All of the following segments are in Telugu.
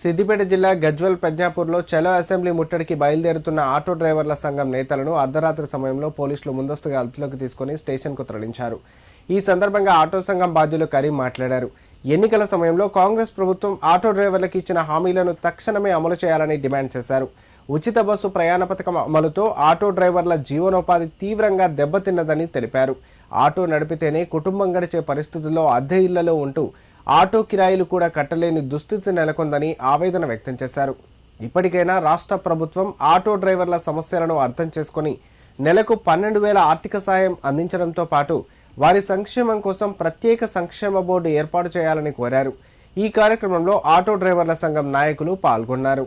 సిద్దిపేట జిల్లా గజ్వెల్ ప్రజ్ఞాపూర్లో చలో అసెంబ్లీ ముట్టడికి బయలుదేరుతున్న ఆటో డ్రైవర్ల సంఘం నేతలను అర్ధరాత్రి సమయంలో పోలీసులు ముందస్తుగా అదుపులోకి తీసుకుని స్టేషన్కు తరలించారు. ఈ సందర్భంగా ఆటో సంఘం బాధ్యులు కరీం మాట్లాడారు. ఎన్నికల సమయంలో కాంగ్రెస్ ప్రభుత్వం ఆటో డ్రైవర్లకు ఇచ్చిన హామీలను తక్షణమే అమలు చేయాలని డిమాండ్ చేశారు. ఉచిత బస్సు ప్రయాణ పథకం అమలుతో ఆటో డ్రైవర్ల జీవనోపాధి తీవ్రంగా దెబ్బతిన్నదని తెలిపారు. ఆటో నడిపితేనే కుటుంబం గడిచే పరిస్థితుల్లో అద్దె ఇళ్లలో ఉంటూ ఆటో కిరాయిలు కూడా కట్టలేని దుస్థితి నెలకొందని ఆవేదన వ్యక్తం చేశారు. ఇప్పటికైనా రాష్ట్ర ప్రభుత్వం ఆటో డ్రైవర్ల సమస్యలను అర్థం చేసుకుని నెలకు 12,000 ఆర్థిక సాయం అందించడంతో పాటు వారి సంక్షేమం కోసం ప్రత్యేక సంక్షేమ బోర్డు ఏర్పాటు చేయాలని కోరారు. ఈ కార్యక్రమంలో ఆటో డ్రైవర్ల సంఘం నాయకులు పాల్గొన్నారు.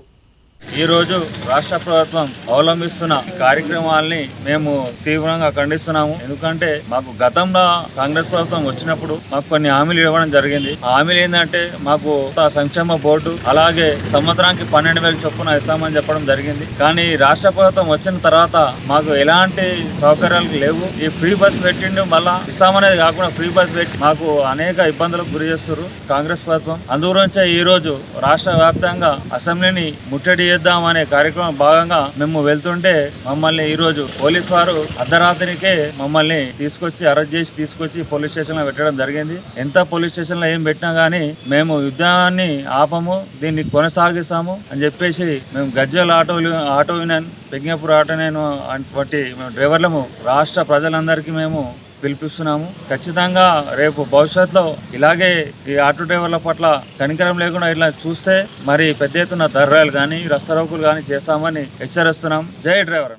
ఈరోజు రాష్ట్ర ప్రభుత్వం అవలంబిస్తున్న కార్యక్రమాలని మేము తీవ్రంగా ఖండిస్తున్నాము. ఎందుకంటే మాకు గతంలో కాంగ్రెస్ ప్రభుత్వం వచ్చినప్పుడు మాకు కొన్ని హామీలు ఇవ్వడం జరిగింది. హామీలు ఏంటంటే మాకు సంక్షేమ బోర్డు, అలాగే సంవత్సరానికి 12,000 చొప్పున ఇస్తామని చెప్పడం జరిగింది. కానీ రాష్ట్ర ప్రభుత్వం వచ్చిన తర్వాత మాకు ఎలాంటి సౌకర్యాలు లేవు. ఈ ఫ్రీ బస్ పెట్టిండు, మళ్ళా ఇస్తామనేది కాకుండా ఫ్రీ బస్ పెట్టి మాకు అనేక ఇబ్బందులకు గురి చేస్తున్నారు కాంగ్రెస్ ప్రభుత్వం. అందుగురించే ఈ రోజు రాష్ట్ర వ్యాప్తంగా అసెంబ్లీని ముట్టడి చేద్దామనే కార్యక్రమం భాగంగా మేము వెళ్తుంటే మమ్మల్ని ఈ రోజు పోలీసు వారు అర్ధరాత్రికే మమ్మల్ని అరెస్ట్ చేసి తీసుకొచ్చి పోలీస్ స్టేషన్ లో పెట్టడం జరిగింది. ఎంత పోలీస్ స్టేషన్ లో ఏం పెట్టినా గానీ మేము యుద్ధాన్ని ఆపము, దీన్ని కొనసాగిస్తాము అని చెప్పేసి మేము Gajwel auto union, Pragnapur auto union వంటి డ్రైవర్లము రాష్ట్ర ప్రజలందరికీ మేము పిలిపిస్తున్నాము. ఖచ్చితంగా రేపు భవిష్యత్తులో ఇలాగే ఈ ఆటో డ్రైవర్ల పట్ల కనికరం లేకుండా ఇట్లా చూస్తే మరి పెద్ద ఎత్తున ధర్నాలు కానీ రస్తారోకులు కానీ చేస్తామని హెచ్చరిస్తున్నాం. జై డ్రైవర్.